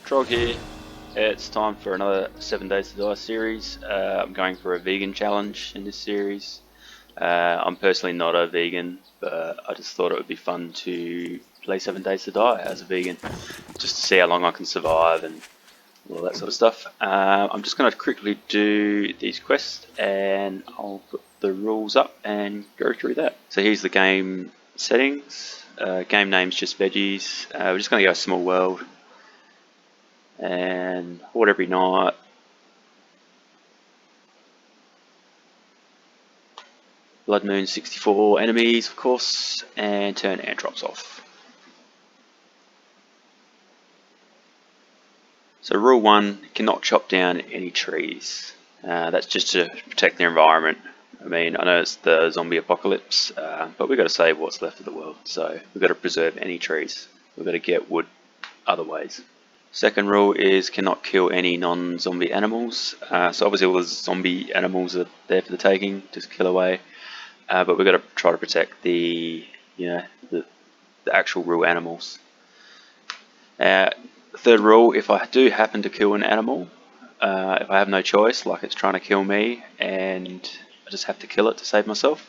Trog here. It's time for another 7 Days to Die series. I'm going for a vegan challenge in this series. I'm personally not a vegan, but I just thought it would be fun to play 7 Days to Die as a vegan, just to see how long I can survive and all that sort of stuff. I'm just going to quickly do these quests and I'll put the rules up and go through that. So here's the game settings. Game name's just veggies. We're just going to go small world. And horde every night. Blood Moon 64 enemies, of course, and turn airdrops off. So rule 1, cannot chop down any trees. That's just to protect the environment. I mean, I know it's the zombie apocalypse, but we've got to save what's left of the world. So we've got to preserve any trees. We've got to get wood other ways. Second rule is cannot kill any non-zombie animals. So obviously all the zombie animals are there for the taking, just kill away. But we've got to try to protect the actual real animals. Third rule, if I do happen to kill an animal, if I have no choice, like it's trying to kill me and I just have to kill it to save myself,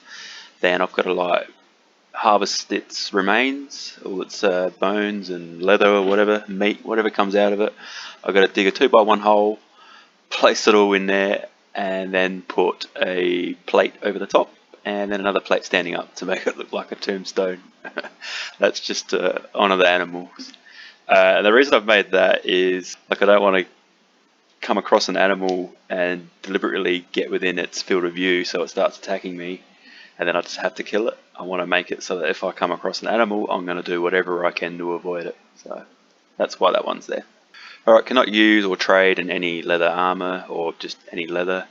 then I've got to harvest its remains, all its bones and leather or whatever, meat, whatever comes out of it. I've got to dig a 2x1 hole, place it all in there, and then put a plate over the top, and then another plate standing up to make it look like a tombstone. That's just to honour the animals. The reason I've made that is I don't want to come across an animal and deliberately get within its field of view so it starts attacking me, and then I just have to kill it. I want to make it so that if I come across an animal, I'm going to do whatever I can to avoid it. So that's why that one's there. Alright, cannot use or trade in any leather armor or just any leather.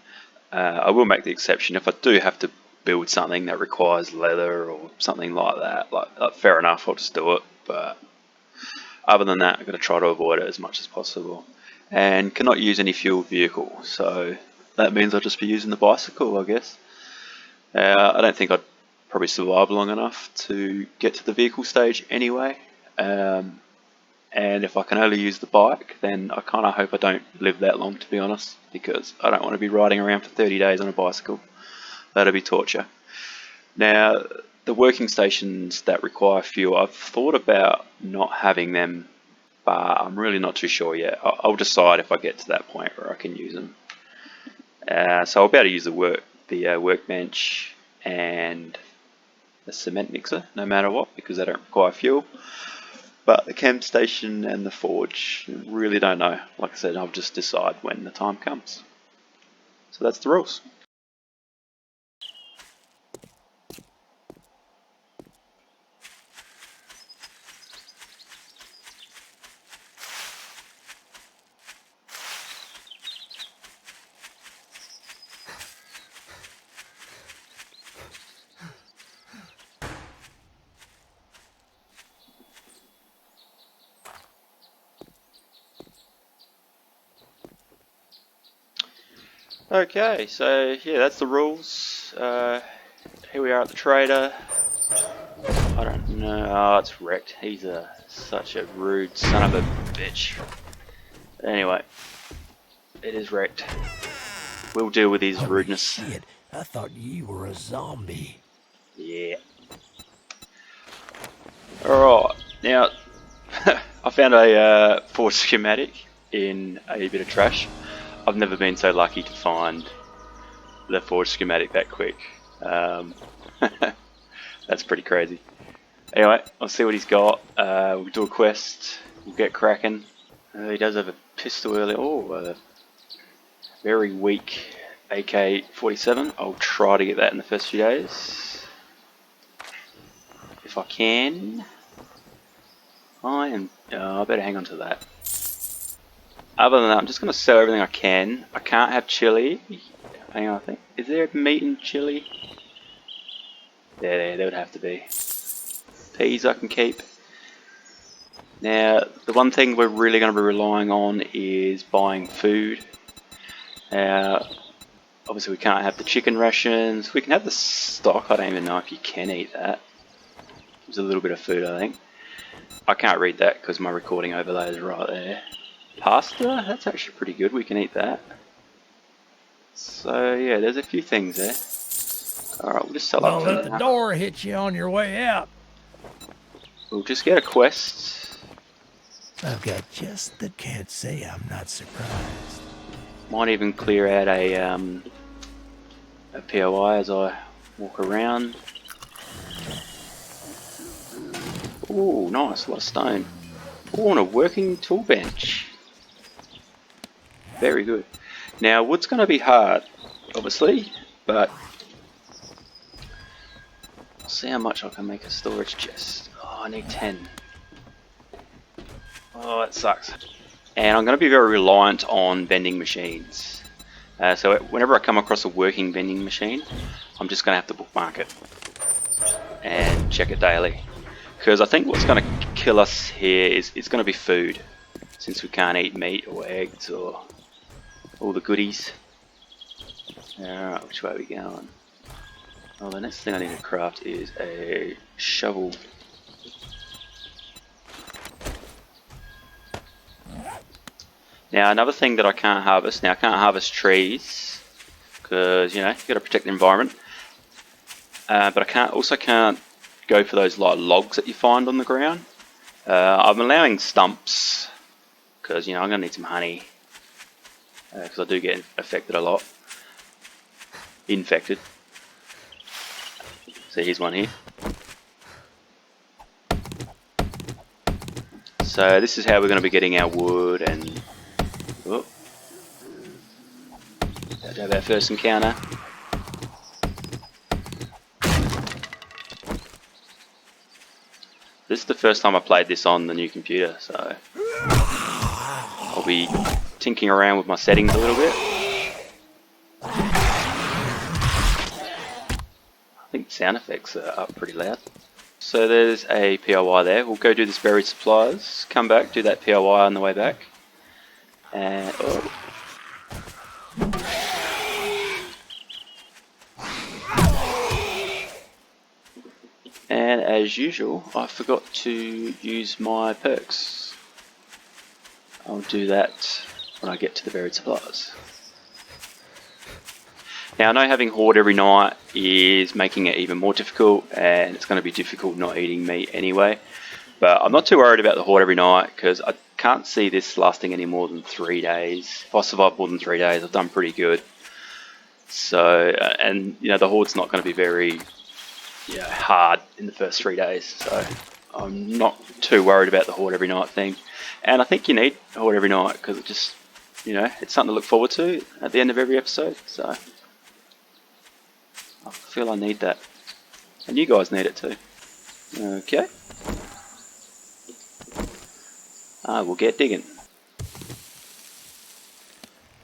I will make the exception if I do have to build something that requires leather or something like that. Fair enough, I'll just do it. But other than that, I'm going to try to avoid it as much as possible. And cannot use any fueled vehicle. So that means I'll just be using the bicycle, I guess. I don't think I'd probably survive long enough to get to the vehicle stage anyway. And if I can only use the bike, then I kind of hope I don't live that long, to be honest, because I don't want to be riding around for 30 days on a bicycle. That'd be torture. Now, the working stations that require fuel, I've thought about not having them, but I'm really not too sure yet. I'll decide if I get to that point where I can use them. So I'll be able to use the workbench and the cement mixer, no matter what, because they don't require fuel. But the chem station and the forge, really don't know. Like I said, I'll just decide when the time comes. So that's the rules. Okay, so yeah, that's the rules. Here we are at the trader. I don't know. Oh, it's wrecked. He's such a rude son of a bitch. Anyway, it is wrecked. We'll deal with his rudeness. Shit, I thought you were a zombie. Yeah. Alright, now I found a Forge schematic in a bit of trash. I've never been so lucky to find the Forge schematic that quick. That's pretty crazy. Anyway, I'll see what he's got. We'll do a quest. We'll get cracking. He does have a pistol earlier. Oh, a very weak AK-47. I'll try to get that in the first few days. If I can. I better hang on to that. Other than that, I'm just going to sell everything I can. I can't have chili. Hang on, I think. Is there meat in chili? Yeah, there would have to be. Peas I can keep. Now, the one thing we're really going to be relying on is buying food. Obviously we can't have the chicken rations. We can have the stock. I don't even know if you can eat that. There's a little bit of food, I think. I can't read that because my recording overlay is right there. Pasta? That's actually pretty good. We can eat that. So yeah, there's a few things there. Alright, we'll just sell up Don't for let the now. door hit you on your way out. We'll just get a quest. I've got just the can't say I'm not surprised. Might even clear out a POI as I walk around. Ooh, nice, a lot of stone. Ooh, and a working tool bench. Very good. Now, wood's going to be hard, obviously, but I'll see how much I can make a storage chest. Oh, I need 10. Oh, that sucks. And I'm going to be very reliant on vending machines. So whenever I come across a working vending machine, I'm just going to have to bookmark it and check it daily. Because I think what's going to kill us here is it's going to be food, since we can't eat meat or eggs or all the goodies. Alright, which way are we going? Oh, the next thing I need to craft is a shovel. Now, another thing that I can't harvest, I can't harvest trees, because, you know, you've got to protect the environment. But I also can't go for those like logs that you find on the ground. I'm allowing stumps, because, you know, I'm going to need some honey. Because I do get affected a lot. Infected. So here's one here. So this is how we're going to be getting our wood and... Oh. About to have our first encounter. This is the first time I played this on the new computer, so... I'll be tinkering around with my settings a little bit. I think the sound effects are up pretty loud. So there's a POI there. We'll go do this buried supplies, come back, do that POI on the way back. And oh. And as usual, I forgot to use my perks. I'll do that when I get to the buried supplies. Now I know having Horde every night is making it even more difficult, and it's going to be difficult not eating meat anyway. But I'm not too worried about the Horde every night, because I can't see this lasting any more than 3 days. If I survive more than 3 days, I've done pretty good. So, and you know, the Horde's not going to be very hard in the first 3 days. So I'm not too worried about the Horde every night thing. And I think you need Horde every night, because it just, you know, it's something to look forward to at the end of every episode. So I feel I need that. And you guys need it too. Okay. We'll get digging.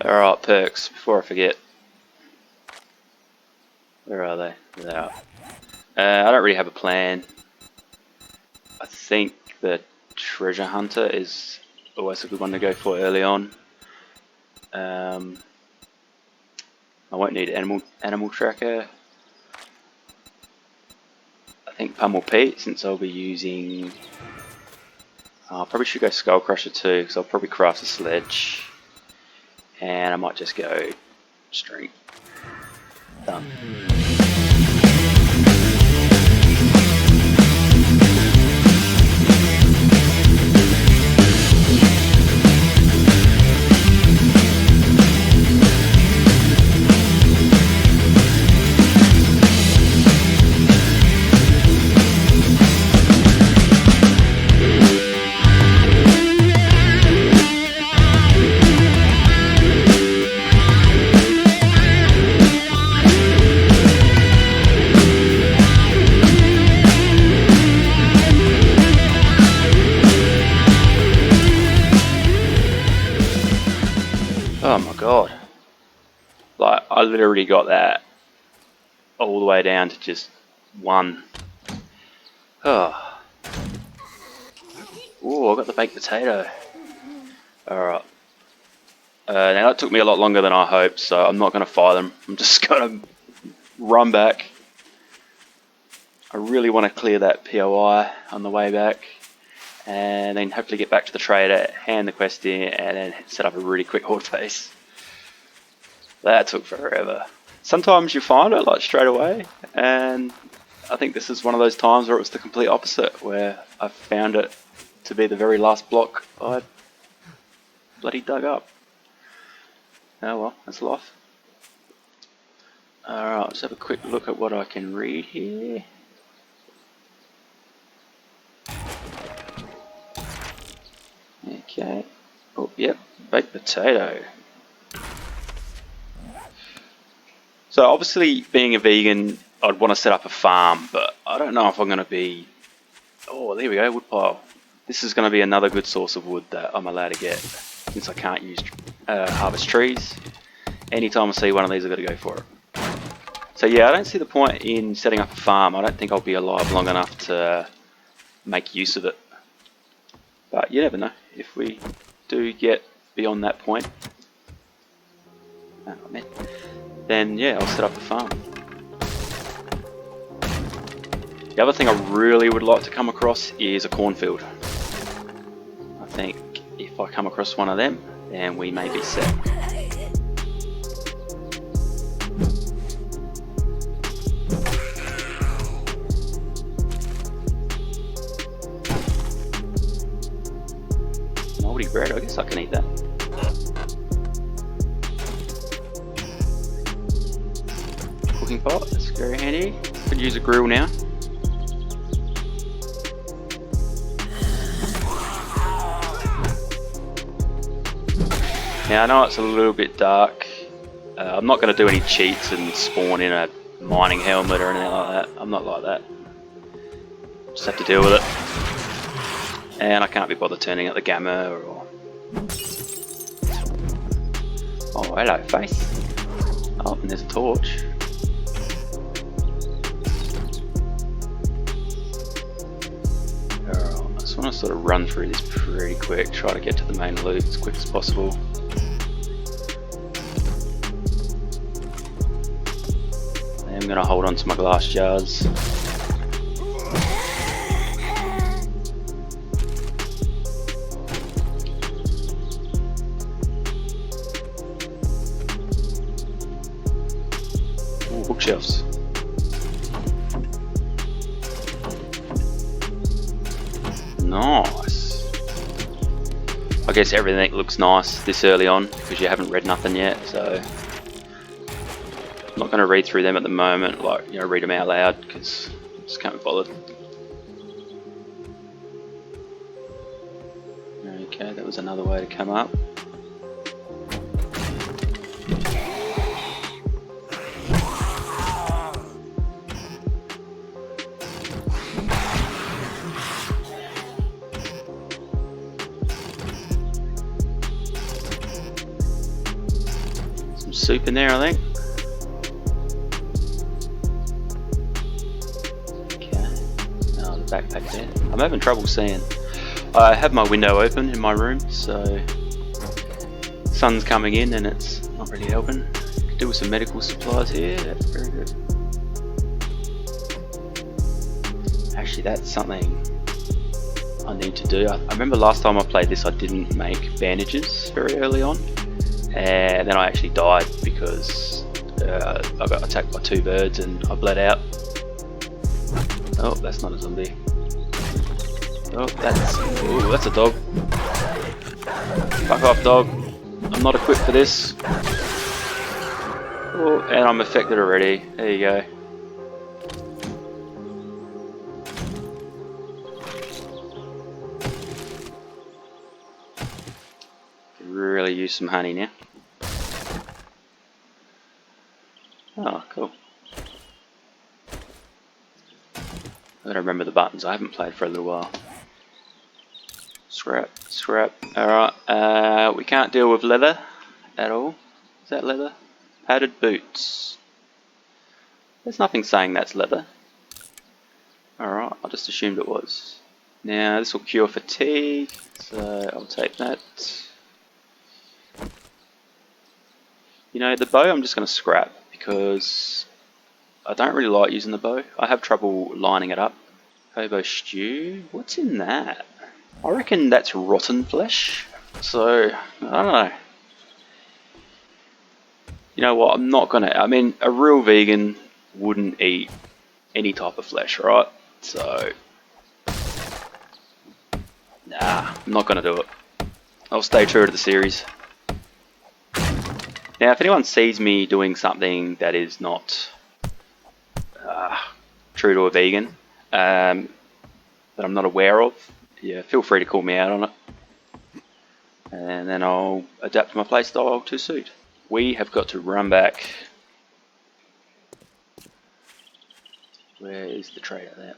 Alright, perks, before I forget. Where are they? There they are. I don't really have a plan. I think the treasure hunter is always a good one to go for early on. I won't need animal tracker. I think Pummel Pete, since I'll be using... I probably should go Skull Crusher too, because I'll probably craft a sledge. And I might just go string. Done. Oh my god. Like, I literally got that all the way down to just 1. Oh. Ooh, I got the baked potato. Alright. Now that took me a lot longer than I hoped, so I'm not going to fire them. I'm just going to run back. I really want to clear that POI on the way back. and then hopefully get back to the trader, hand the quest in, and then set up a really quick horde phase. That took forever. Sometimes you find it like straight away, and I think this is one of those times where it was the complete opposite, where I found it to be the very last block I bloody dug up. Oh well, that's life. Alright, let's have a quick look at what I can read here. Okay. Oh, yep, baked potato. So obviously, being a vegan, I'd want to set up a farm, but I don't know if I'm going to be... Oh, there we go, wood pile. This is going to be another good source of wood that I'm allowed to get, since I can't use harvest trees. Anytime I see one of these, I've got to go for it. So yeah, I don't see the point in setting up a farm. I don't think I'll be alive long enough to make use of it. But you never know, if we do get beyond that point, then yeah, I'll set up a farm. The other thing I really would like to come across is a cornfield. I think if I come across one of them, then we may be set. Moldy bread, I guess I can eat that. Cooking pot, that's very handy. Could use a grill now. Now I know it's a little bit dark. I'm not going to do any cheats and spawn in a mining helmet or anything like that. I'm not like that. Just have to deal with it. And I can't be bothered turning up the gamma or... Oh, hello, face. Oh, and there's a torch. Alright, I just want to sort of run through this pretty quick, try to get to the main loot as quick as possible. I'm going to hold on to my glass jars. Ooh, bookshelves. Nice. I guess everything looks nice this early on because you haven't read nothing yet, so I'm not going to read through them at the moment, like, you know, read them out loud because I just can't be bothered. Okay, that was another way to come up. Some soup in there, I think. Backpack there. I'm having trouble seeing. I have my window open in my room, so sun's coming in and it's not really helping. Could do with some medical supplies here. That's very good. Actually, that's something I need to do. I remember last time I played this, I didn't make bandages very early on, and then I actually died because I got attacked by 2 birds and I bled out. Oh, that's not a zombie. Oh, that's a dog. Fuck off, dog. I'm not equipped for this. Oh, and I'm affected already. There you go. Could really use some honey now. Oh, cool. I gotta remember the buttons. I haven't played for a little while. Scrap, scrap. Alright, we can't deal with leather at all. Is that leather? Padded boots. There's nothing saying that's leather. Alright, I just assumed it was. Now, this will cure fatigue, so I'll take that. You know, the bow I'm just gonna scrap because I don't really like using the bow. I have trouble lining it up. Hobo stew? What's in that? I reckon that's rotten flesh. So, I don't know. You know what, I'm not gonna, I mean, a real vegan wouldn't eat any type of flesh, right? So, nah, I'm not gonna do it. I'll stay true to the series. Now, if anyone sees me doing something that is not true to a vegan, that I'm not aware of, yeah, feel free to call me out on it. And then I'll adapt my playstyle to suit. We have got to run back. Where is the trader there?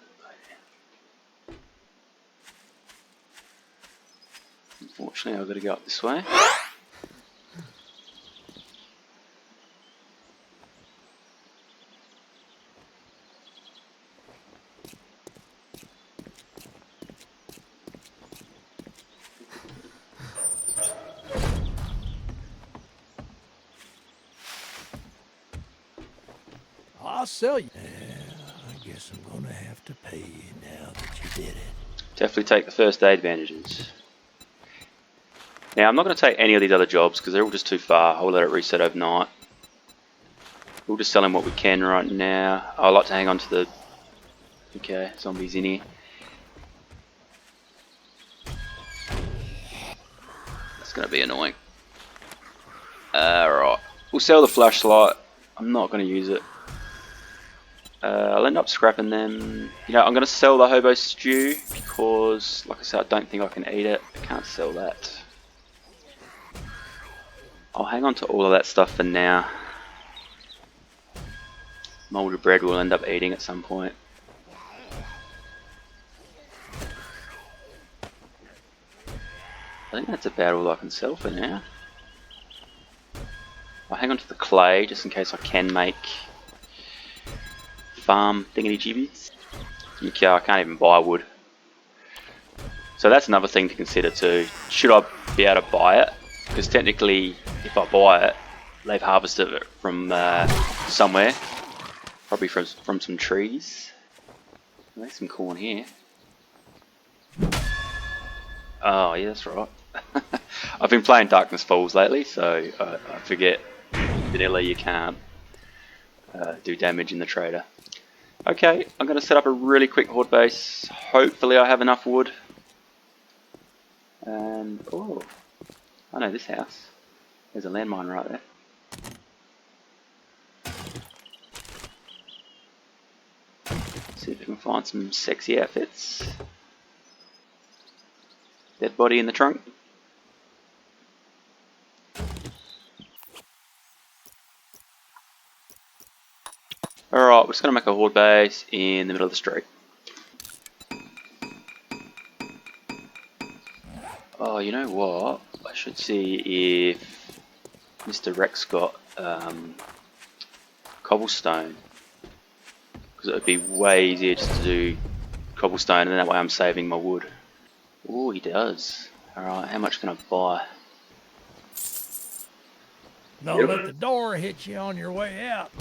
Unfortunately, I've got to go up this way. I'll sell you. Yeah, I guess I'm gonna have to pay you now that you did it. Definitely take the first aid bandages. Now, I'm not going to take any of these other jobs because they're all just too far. I'll let it reset overnight. We'll just sell him what we can right now. I like to hang on to the... Okay, zombies in here. That's going to be annoying. Right. We'll sell the flashlight. I'm not going to use it. I'll end up scrapping them. You know, I'm going to sell the hobo stew because, like I said, I don't think I can eat it. I can't sell that. I'll hang on to all of that stuff for now. Molded bread we'll end up eating at some point. I think that's about all I can sell for now. I'll hang on to the clay just in case I can make farm thingy-jibbies. Okay, I can't even buy wood. So that's another thing to consider too. Should I be able to buy it? Because technically, if I buy it, they've harvested it from somewhere. Probably from some trees. There's some corn here. Oh yeah, that's right. I've been playing Darkness Falls lately, so I forget vanilla you can't do damage in the trader. Okay, I'm going to set up a really quick horde base. Hopefully I have enough wood. And, oh, I know this house. There's a landmine right there. See if we can find some sexy outfits. Dead body in the trunk. Alright, we're just going to make a horde base in the middle of the street. Oh, you know what? I should see if Mr. Rex got cobblestone. Because it would be way easier just to do cobblestone and that way I'm saving my wood. Oh, he does. Alright, how much can I buy? Don't let the door hit you on your way out.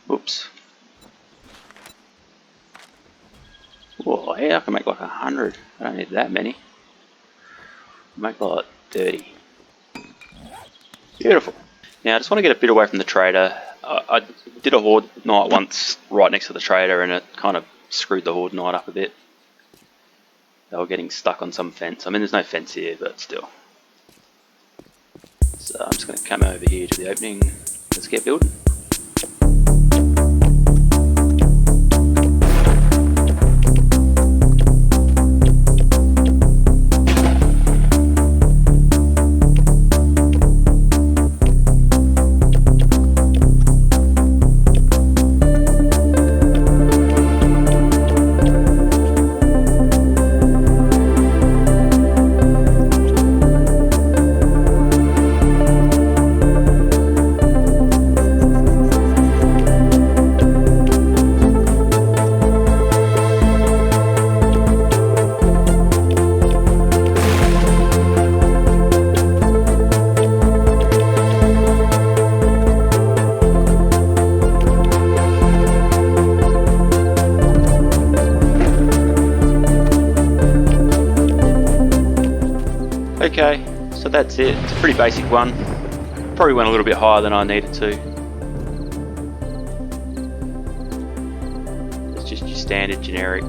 Whoops. Whoa, yeah, I can make like 100. I don't need that many. Make like 30. Beautiful. Now I just want to get a bit away from the trader. I did a horde night once right next to the trader and it kind of screwed the horde night up a bit. They were getting stuck on some fence. I mean there's no fence here, but still. So I'm just going to come over here to the opening. Let's get building. So that's it. It's a pretty basic one. Probably went a little bit higher than I needed to. It's just your standard generic,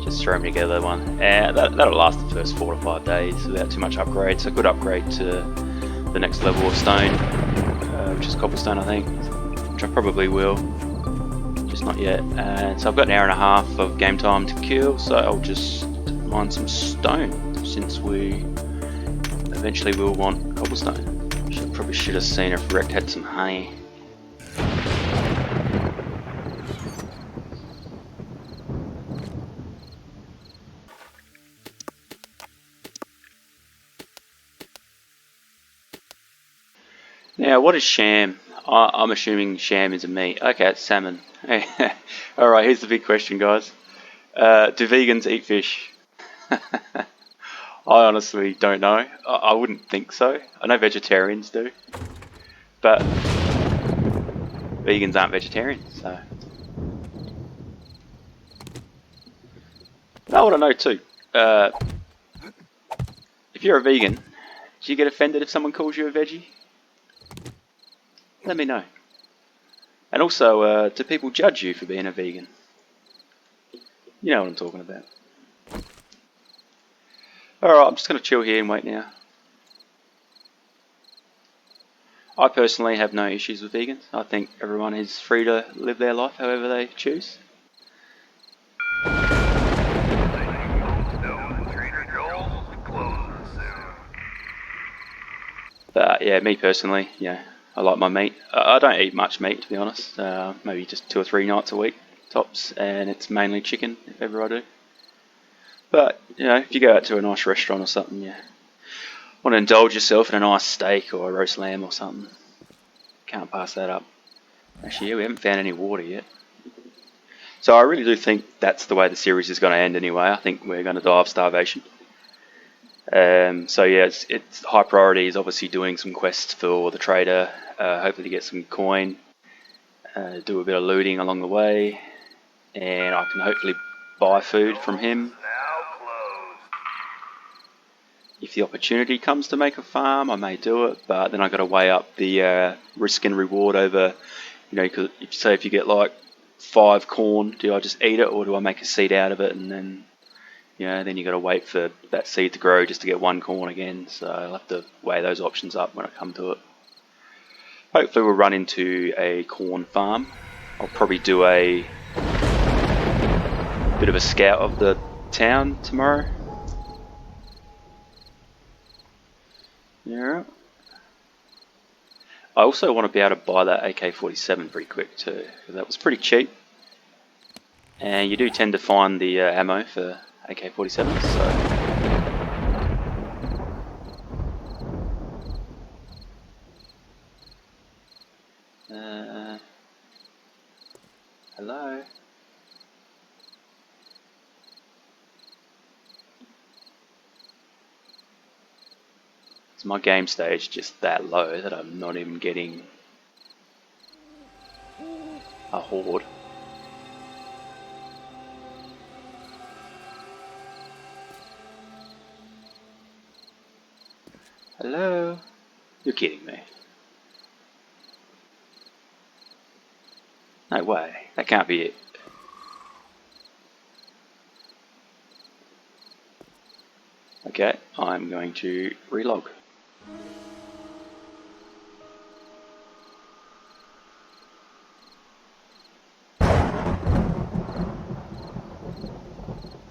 just throw them together one. And that'll last the first 4 to 5 days without too much upgrade. So a good upgrade to the next level of stone, which is cobblestone I think, which I probably will. Just not yet. And so I've got an hour and a half of game time to kill, so I'll just mine some stone since we eventually will want cobblestone. Probably should have seen if Rekt had some honey. Now, what is sham? I'm assuming sham is a meat. Okay, it's salmon. Alright, here's the big question, guys. Do vegans eat fish? I honestly don't know. I wouldn't think so. I know vegetarians do. But vegans aren't vegetarians, so. I want to know too. If you're a vegan, do you get offended if someone calls you a veggie? Let me know. And also, do people judge you for being a vegan? You know what I'm talking about. Alright, I'm just going to chill here and wait now. I personally have no issues with vegans. I think everyone is free to live their life however they choose. But yeah, me personally, yeah, I like my meat. I don't eat much meat, to be honest. Maybe just 2 or 3 nights a week, tops, and it's mainly chicken, if ever I do. But, you know, if you go out to a nice restaurant or something, you want to indulge yourself in a nice steak or a roast lamb or something. Can't pass that up. Actually, yeah, we haven't found any water yet. So I really do think that's the way the series is going to end anyway. I think we're going to die of starvation. So yeah, it's high priority is obviously doing some quests for the trader, hopefully to get some coin, do a bit of looting along the way, and I can hopefully buy food from him. If the opportunity comes to make a farm, I may do it, but then I've got to weigh up the risk and reward over, you know, cause if you get like 5 corn, do I just eat it or do I make a seed out of it and then, you know, then you got to wait for that seed to grow just to get 1 corn again. So I'll have to weigh those options up when I come to it. Hopefully we'll run into a corn farm. I'll probably do a bit of a scout of the town tomorrow. Yeah. I also want to be able to buy that AK-47 pretty quick too, because that was pretty cheap. And you do tend to find the ammo for AK-47s, so. Hello? Is my game stage just that low that I'm not even getting a horde? Hello? You're kidding me. No way. That can't be it. Okay, I'm going to relog.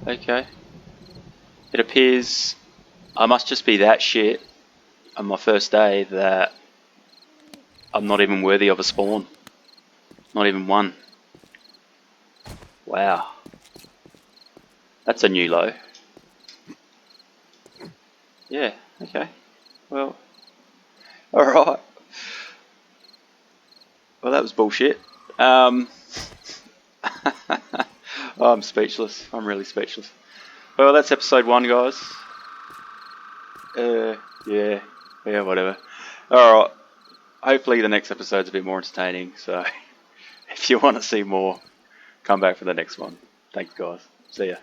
Okay. It appears I must just be that shit on my first day that I'm not even worthy of a spawn. Not even one. Wow. That's a new low. Yeah, okay. Well, alright. Well, that was bullshit. I'm speechless. I'm really speechless. Well, that's episode 1, guys. Yeah, whatever. Alright. Hopefully the next episode's a bit more entertaining, so if you want to see more, come back for the next one. Thanks, guys. See ya.